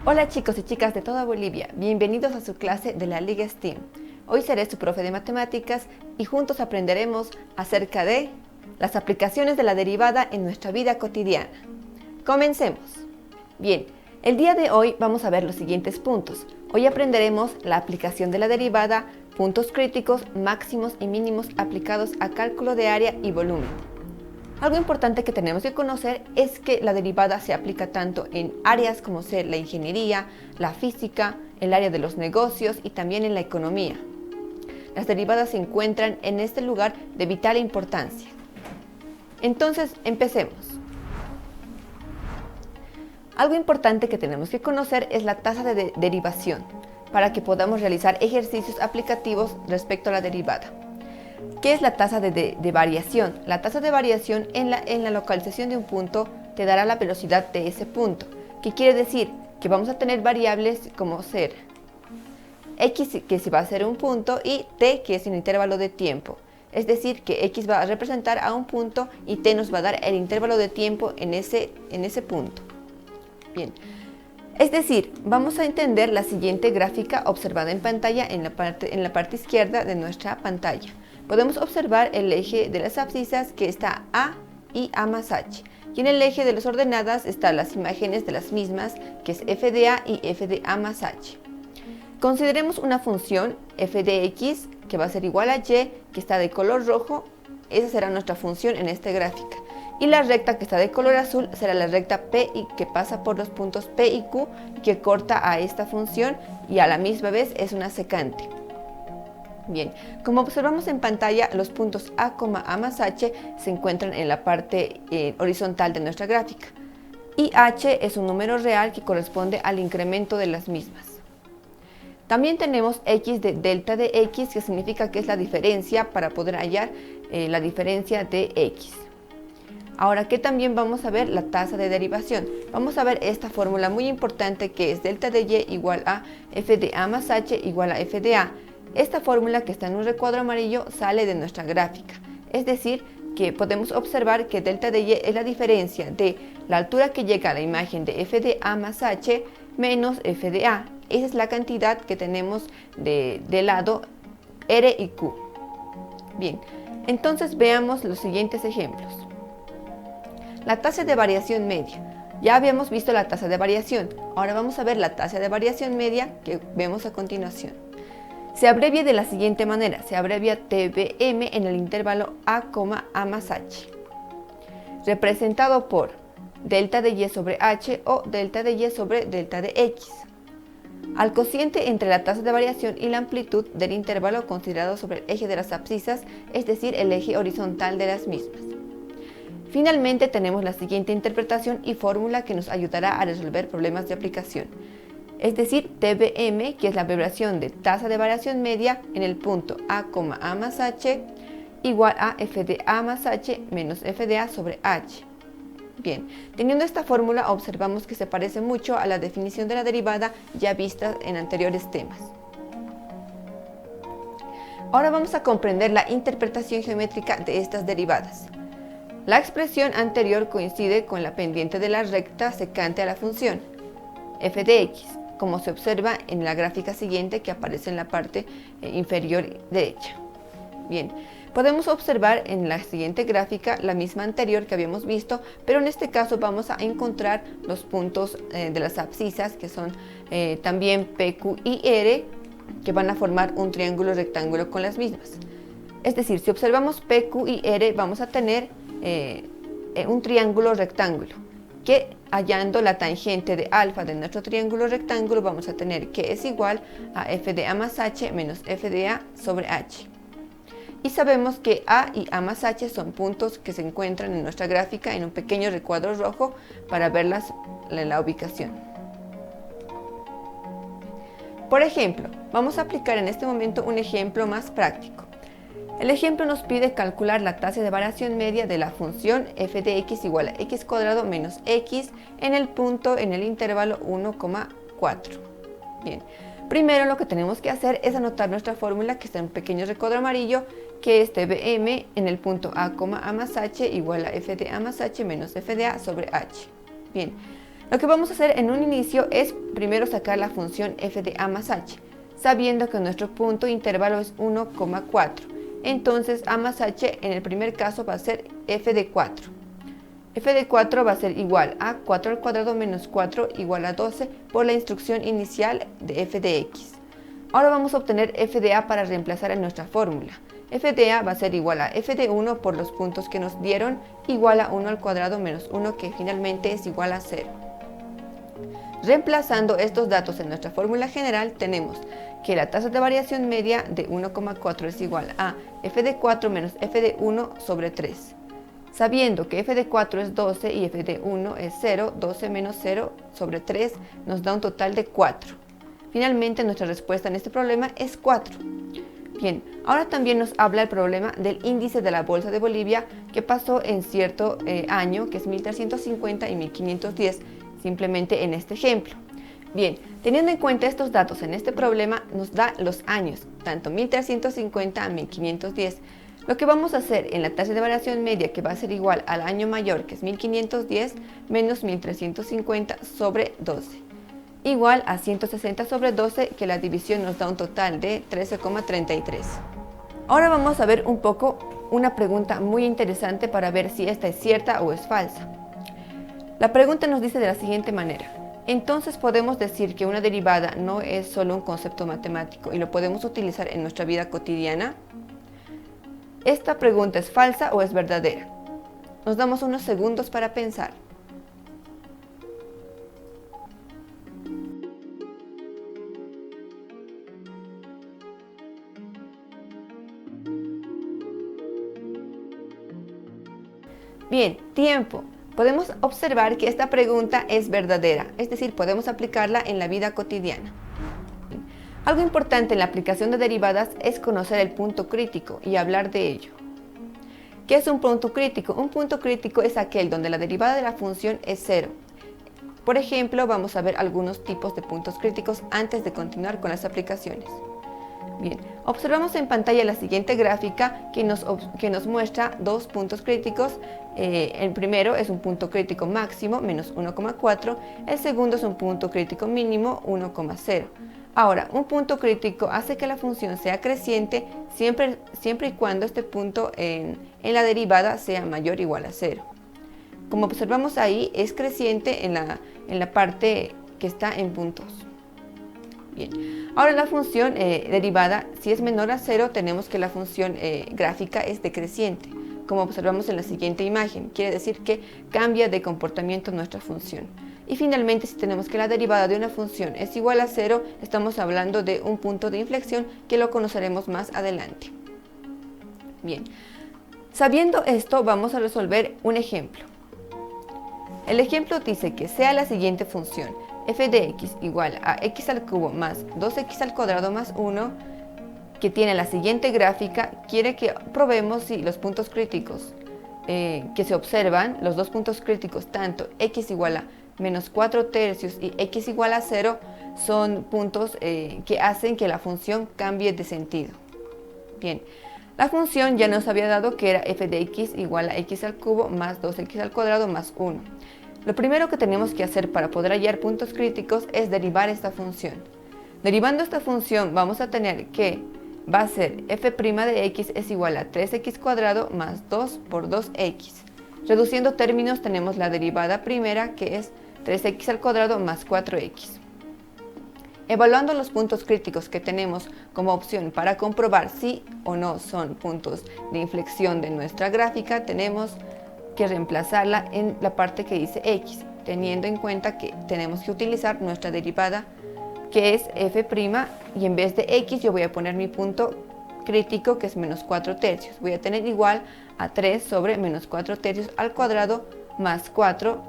Hola chicos y chicas de toda Bolivia, bienvenidos a su clase de la Liga STEAM. Hoy seré su profe de matemáticas y juntos aprenderemos acerca de las aplicaciones de la derivada en nuestra vida cotidiana. Comencemos. Bien, el día de hoy vamos a ver los siguientes puntos. Hoy aprenderemos la aplicación de la derivada, puntos críticos, máximos y mínimos aplicados a cálculo de área y volumen. Algo importante que tenemos que conocer es que la derivada se aplica tanto en áreas como ser la ingeniería, la física, el área de los negocios y también en la economía. Las derivadas se encuentran en este lugar de vital importancia. Entonces, empecemos. Algo importante que tenemos que conocer es la tasa de derivación, para que podamos realizar ejercicios aplicativos respecto a la derivada. ¿Qué es la tasa de variación? La tasa de variación en la localización de un punto te dará la velocidad de ese punto. ¿Qué quiere decir? Que vamos a tener variables como ser x, que va a ser un punto, y t, que es un intervalo de tiempo. Es decir, que x va a representar a un punto y t nos va a dar el intervalo de tiempo en ese punto. Bien. Es decir, vamos a entender la siguiente gráfica observada en pantalla en la parte izquierda de nuestra pantalla. Podemos observar el eje de las abscisas que está A y A más H. Y en el eje de las ordenadas están las imágenes de las mismas, que es f de A y f de A más H. Consideremos una función f de x que va a ser igual a y, que está de color rojo. Esa será nuestra función en esta gráfica. Y la recta que está de color azul será la recta P, y que pasa por los puntos P y Q, que corta a esta función y a la misma vez es una secante. Bien, como observamos en pantalla, los puntos A, A más H se encuentran en la parte horizontal de nuestra gráfica. Y H es un número real que corresponde al incremento de las mismas. También tenemos x de delta de x, que significa que es la diferencia para poder hallar la diferencia de x. Ahora, ¿qué también vamos a ver? La tasa de derivación. Vamos a ver esta fórmula muy importante, que es delta de y igual a f de a más h igual a f de a. Esta fórmula, que está en un recuadro amarillo, sale de nuestra gráfica. Es decir, que podemos observar que delta de y es la diferencia de la altura que llega a la imagen de f de a más h menos f de a. Esa es la cantidad que tenemos de lado R y Q. Bien, entonces veamos los siguientes ejemplos. La tasa de variación media. Ya habíamos visto la tasa de variación. Ahora vamos a ver la tasa de variación media, que vemos a continuación. Se abrevia de la siguiente manera. Se abrevia TBM en el intervalo A, A más H, representado por delta de y sobre H o delta de y sobre delta de X, al cociente entre la tasa de variación y la amplitud del intervalo considerado sobre el eje de las abscisas, es decir, el eje horizontal de las mismas. Finalmente tenemos la siguiente interpretación y fórmula que nos ayudará a resolver problemas de aplicación. Es decir, TBM, que es la abreviación de tasa de variación media en el punto A, A más H, igual a f de a más h menos f de a sobre h. Bien, teniendo esta fórmula observamos que se parece mucho a la definición de la derivada ya vista en anteriores temas. Ahora vamos a comprender la interpretación geométrica de estas derivadas. La expresión anterior coincide con la pendiente de la recta secante a la función f de x, como se observa en la gráfica siguiente, que aparece en la parte inferior derecha. Bien, podemos observar en la siguiente gráfica la misma anterior que habíamos visto, pero en este caso vamos a encontrar los puntos de las abscisas, que son también P, Q y R, que van a formar un triángulo rectángulo con las mismas. Es decir, si observamos P, Q y R, vamos a tener un triángulo rectángulo, que hallando la tangente de alfa de nuestro triángulo rectángulo vamos a tener que es igual a f de a más h menos f de a sobre h. Y sabemos que a y a más h son puntos que se encuentran en nuestra gráfica en un pequeño recuadro rojo para verlas en la ubicación. Por ejemplo, vamos a aplicar en este momento un ejemplo más práctico. El ejemplo nos pide calcular la tasa de variación media de la función f de x igual a x cuadrado menos x en el punto en el intervalo 1,4. Bien, primero lo que tenemos que hacer es anotar nuestra fórmula, que está en un pequeño recuadro amarillo, que es TBM en el punto A, A más h igual a f de a más h menos f de a sobre h. Bien, Lo que vamos a hacer en un inicio es primero sacar la función f de a más h, sabiendo que nuestro punto intervalo es 1,4. Entonces a más h en el primer caso va a ser f de 4. F de 4 va a ser igual a 4 al cuadrado menos 4 igual a 12 por la instrucción inicial de f de x. Ahora vamos a obtener f de a para reemplazar en nuestra fórmula. F de a va a ser igual a f de 1 por los puntos que nos dieron, igual a 1 al cuadrado menos 1, que finalmente es igual a 0. Reemplazando estos datos en nuestra fórmula general, tenemos que la tasa de variación media de 1,4 es igual a f de 4 menos f de 1 sobre 3. Sabiendo que f de 4 es 12 y f de 1 es 0, 12 menos 0 sobre 3 nos da un total de 4. Finalmente, nuestra respuesta en este problema es 4. Bien, ahora también nos habla el problema del índice de la Bolsa de Bolivia que pasó en cierto año, que es 1350 y 1510, simplemente en este ejemplo. Bien, teniendo en cuenta estos datos en este problema, nos da los años, tanto 1350 a 1510. Lo que vamos a hacer en la tasa de variación media, que va a ser igual al año mayor, que es 1510, menos 1350 sobre 12. Igual a 160 sobre 12, que la división nos da un total de 13,33. Ahora vamos a ver un poco una pregunta muy interesante para ver si esta es cierta o es falsa. La pregunta nos dice de la siguiente manera: entonces podemos decir que una derivada no es solo un concepto matemático y lo podemos utilizar en nuestra vida cotidiana. ¿Esta pregunta es falsa o es verdadera? Nos damos unos segundos para pensar. Bien, tiempo. Podemos observar que esta pregunta es verdadera, es decir, podemos aplicarla en la vida cotidiana. Algo importante en la aplicación de derivadas es conocer el punto crítico y hablar de ello. ¿Qué es un punto crítico? Un punto crítico es aquel donde la derivada de la función es 0. Por ejemplo, vamos a ver algunos tipos de puntos críticos antes de continuar con las aplicaciones. Bien, observamos en pantalla la siguiente gráfica que nos muestra dos puntos críticos. El primero es un punto crítico máximo, menos 1,4. El segundo es un punto crítico mínimo, 1,0. Ahora, un punto crítico hace que la función sea creciente siempre y cuando este punto en la derivada sea mayor o igual a 0. Como observamos ahí, es creciente en la parte que está en puntos. Bien, ahora la función derivada, si es menor a 0, tenemos que la función gráfica es decreciente, como observamos en la siguiente imagen. Quiere decir que cambia de comportamiento nuestra función. Y finalmente, si tenemos que la derivada de una función es igual a 0, estamos hablando de un punto de inflexión que lo conoceremos más adelante. Bien, sabiendo esto, vamos a resolver un ejemplo. El ejemplo dice que sea la siguiente función: f de x igual a x al cubo más 2x al cuadrado más 1, que tiene la siguiente gráfica. Quiere que probemos si los puntos críticos que se observan, los dos puntos críticos, tanto x igual a menos 4 tercios y x igual a 0, son puntos que hacen que la función cambie de sentido. Bien, la función ya nos había dado que era f de x igual a x al cubo más 2x al cuadrado más 1. Lo primero que tenemos que hacer para poder hallar puntos críticos es derivar esta función. Derivando esta función vamos a tener que va a ser f' de x es igual a 3x cuadrado más 2 por 2x. Reduciendo términos tenemos la derivada primera, que es 3x al cuadrado más 4x. Evaluando los puntos críticos que tenemos como opción para comprobar si o no son puntos de inflexión de nuestra gráfica, tenemos que reemplazarla en la parte que dice x, teniendo en cuenta que tenemos que utilizar nuestra derivada, que es f', y en vez de x yo voy a poner mi punto crítico, que es menos 4 tercios. Voy a tener igual a 3 sobre menos 4 tercios al cuadrado más 4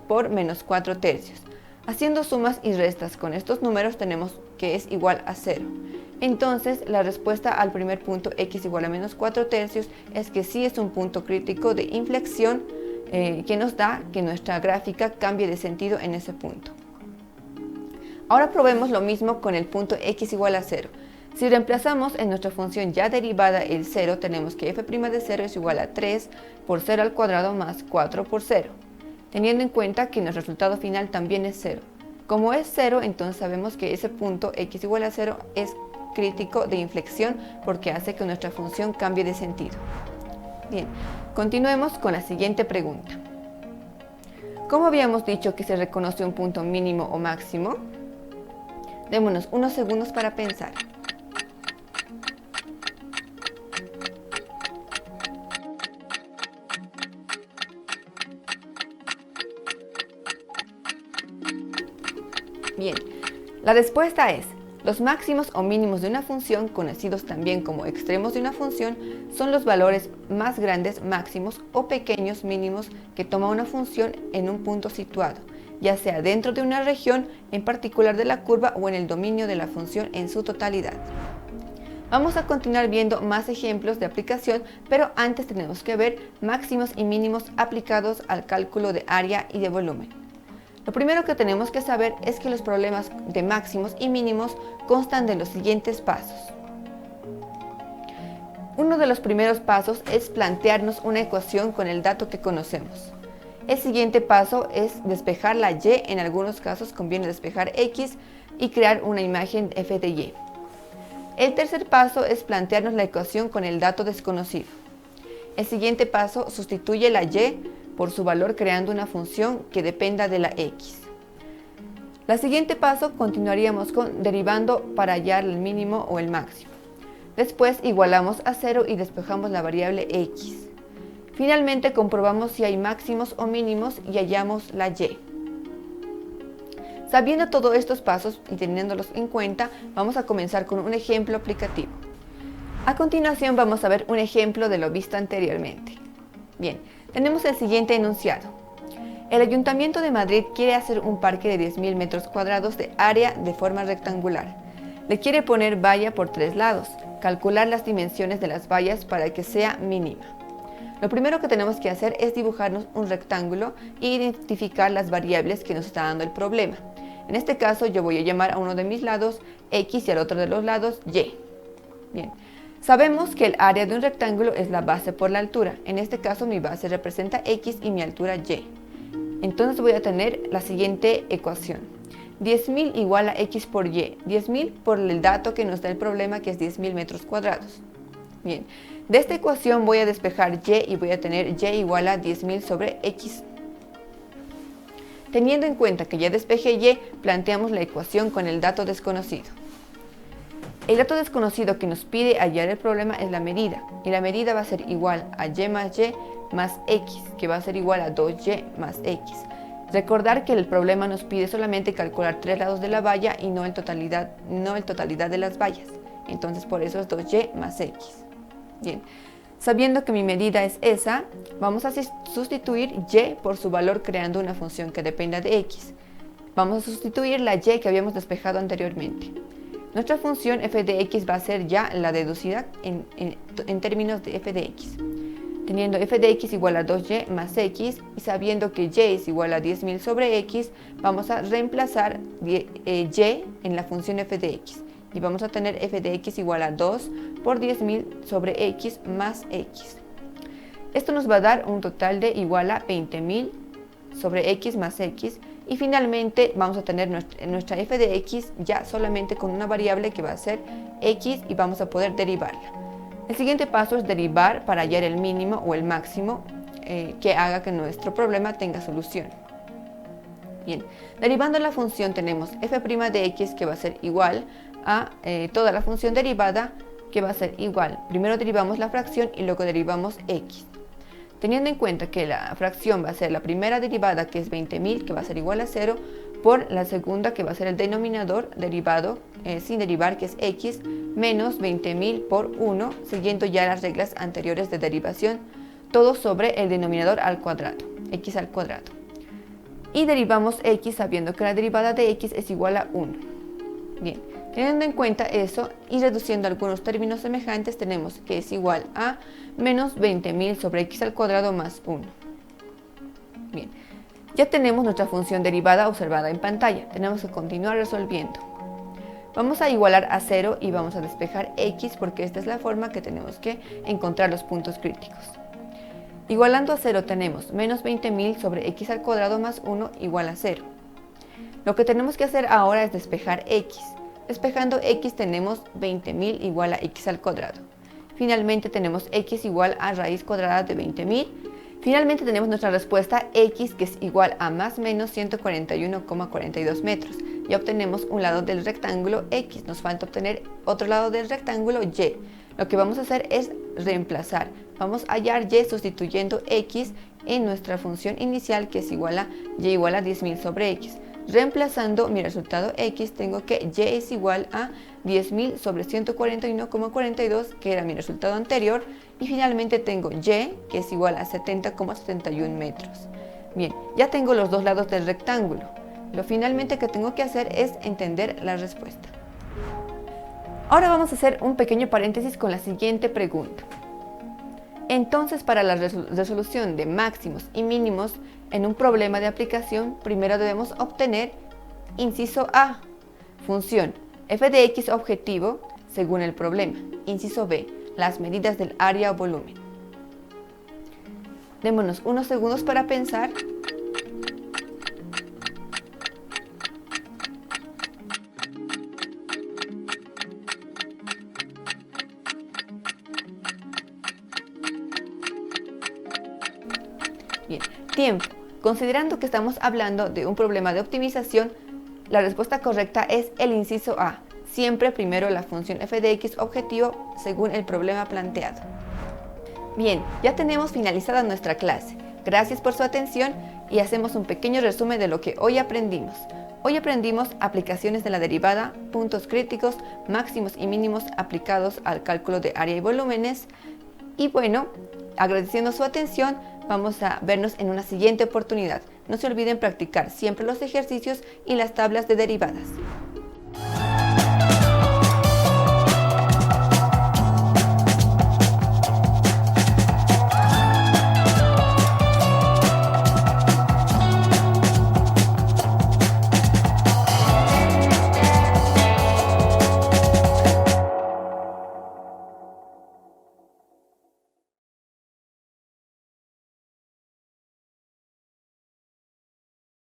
por menos 4 tercios. Haciendo sumas y restas con estos números tenemos que es igual a 0. Entonces la respuesta al primer punto, x igual a menos 4 tercios, es que sí es un punto crítico de inflexión que nos da que nuestra gráfica cambie de sentido en ese punto. Ahora probemos lo mismo con el punto x igual a 0. Si reemplazamos en nuestra función ya derivada el 0, tenemos que f' de 0 es igual a 3 por 0 al cuadrado más 4 por 0. teniendo en cuenta que nuestro resultado final también es 0. Como es 0, entonces sabemos que ese punto x igual a 0 es crítico de inflexión porque hace que nuestra función cambie de sentido. Bien, continuemos con la siguiente pregunta. ¿Cómo habíamos dicho que se reconoce un punto mínimo o máximo? Démonos unos segundos para pensar. Bien, la respuesta es: los máximos o mínimos de una función, conocidos también como extremos de una función, son los valores más grandes máximos o pequeños mínimos que toma una función en un punto situado, ya sea dentro de una región en particular de la curva o en el dominio de la función en su totalidad. Vamos a continuar viendo más ejemplos de aplicación, pero antes tenemos que ver máximos y mínimos aplicados al cálculo de área y de volumen. Lo primero que tenemos que saber es que los problemas de máximos y mínimos constan de los siguientes pasos. Uno de los primeros pasos es plantearnos una ecuación con el dato que conocemos. El siguiente paso es despejar la y, en algunos casos conviene despejar x y crear una imagen f de y. El tercer paso es plantearnos la ecuación con el dato desconocido. El siguiente paso sustituye la y por su valor creando una función que dependa de la x. El siguiente paso continuaríamos con derivando para hallar el mínimo o el máximo. Después igualamos a 0 y despejamos la variable x. Finalmente comprobamos si hay máximos o mínimos y hallamos la y. Sabiendo todos estos pasos y teniéndolos en cuenta, vamos a comenzar con un ejemplo aplicativo. A continuación vamos a ver un ejemplo de lo visto anteriormente. Bien, tenemos el siguiente enunciado. El Ayuntamiento de Madrid quiere hacer un parque de 10.000 metros cuadrados de área de forma rectangular. Le quiere poner valla por 3 lados, calcular las dimensiones de las vallas para que sea mínima. Lo primero que tenemos que hacer es dibujarnos un rectángulo e identificar las variables que nos está dando el problema. En este caso yo voy a llamar a uno de mis lados x y al otro de los lados y. Bien. Sabemos que el área de un rectángulo es la base por la altura. En este caso mi base representa x y mi altura y. Entonces voy a tener la siguiente ecuación. 10.000 igual a x por y. 10.000 por el dato que nos da el problema, que es 10.000 metros cuadrados. Bien, de esta ecuación voy a despejar y voy a tener y igual a 10.000 sobre x. Teniendo en cuenta que ya despejé y, planteamos la ecuación con el dato desconocido. El dato desconocido que nos pide hallar el problema es la medida, y la medida va a ser igual a y más x, que va a ser igual a 2y más x. Recordar que el problema nos pide solamente calcular 3 lados de la valla y no el totalidad de las vallas. Entonces por eso es 2y más x. Bien, sabiendo que mi medida es esa, vamos a sustituir y por su valor creando una función que dependa de x. Vamos a sustituir la y que habíamos despejado anteriormente. Nuestra función f de x va a ser ya la deducida en términos de f de x. Teniendo f de x igual a 2y más x y sabiendo que y es igual a 10.000 sobre x, vamos a reemplazar y en la función f de x. Y vamos a tener f de x igual a 2 por 10.000 sobre x más x. Esto nos va a dar un total de igual a 20.000 sobre x más x. Y finalmente vamos a tener nuestra f de x ya solamente con una variable que va a ser x y vamos a poder derivarla. El siguiente paso es derivar para hallar el mínimo o el máximo que haga que nuestro problema tenga solución. Bien, derivando la función tenemos f' de x que va a ser igual a toda la función derivada que va a ser igual. Primero derivamos la fracción y luego derivamos x. Teniendo en cuenta que la fracción va a ser la primera derivada, que es 20.000, que va a ser igual a 0, por la segunda, que va a ser el denominador derivado sin derivar, que es x, menos 20.000 por 1, siguiendo ya las reglas anteriores de derivación, todo sobre el denominador al cuadrado, x al cuadrado. Y derivamos x sabiendo que la derivada de x es igual a 1. Bien, teniendo en cuenta eso y reduciendo algunos términos semejantes, tenemos que es igual a menos 20.000 sobre x al cuadrado más 1. Bien, ya tenemos nuestra función derivada observada en pantalla. Tenemos que continuar resolviendo. Vamos a igualar a 0 y vamos a despejar x porque esta es la forma que tenemos que encontrar los puntos críticos. Igualando a 0 tenemos menos 20.000 sobre x al cuadrado más 1 igual a 0. Lo que tenemos que hacer ahora es despejar x. Despejando x tenemos 20.000 igual a x al cuadrado. Finalmente tenemos x igual a raíz cuadrada de 20.000. Finalmente tenemos nuestra respuesta x, que es igual a más o menos 141,42 metros. Ya obtenemos un lado del rectángulo x, nos falta obtener otro lado del rectángulo y. Lo que vamos a hacer es reemplazar. Vamos a hallar y sustituyendo x en nuestra función inicial, que es igual a y igual a 10.000 sobre x. Reemplazando mi resultado x, tengo que y es igual a 10.000 sobre 141,42, que era mi resultado anterior, y finalmente tengo y, que es igual a 70,71 metros. Bien, ya tengo los dos lados del rectángulo. Lo finalmente que tengo que hacer es entender la respuesta. Ahora vamos a hacer un pequeño paréntesis con la siguiente pregunta. Entonces, para la resolución de máximos y mínimos en un problema de aplicación, primero debemos obtener, inciso A, función f de x objetivo según el problema. Inciso B, las medidas del área o volumen. Démonos unos segundos para pensar. Bien, tiempo. Considerando que estamos hablando de un problema de optimización, la respuesta correcta es el inciso A. Siempre primero la función f de x objetivo según el problema planteado. Bien, ya tenemos finalizada nuestra clase. Gracias por su atención y hacemos un pequeño resumen de lo que hoy aprendimos. Hoy aprendimos aplicaciones de la derivada, puntos críticos, máximos y mínimos aplicados al cálculo de área y volúmenes. Y bueno, agradeciendo su atención, vamos a vernos en una siguiente oportunidad. No se olviden practicar siempre los ejercicios y las tablas de derivadas.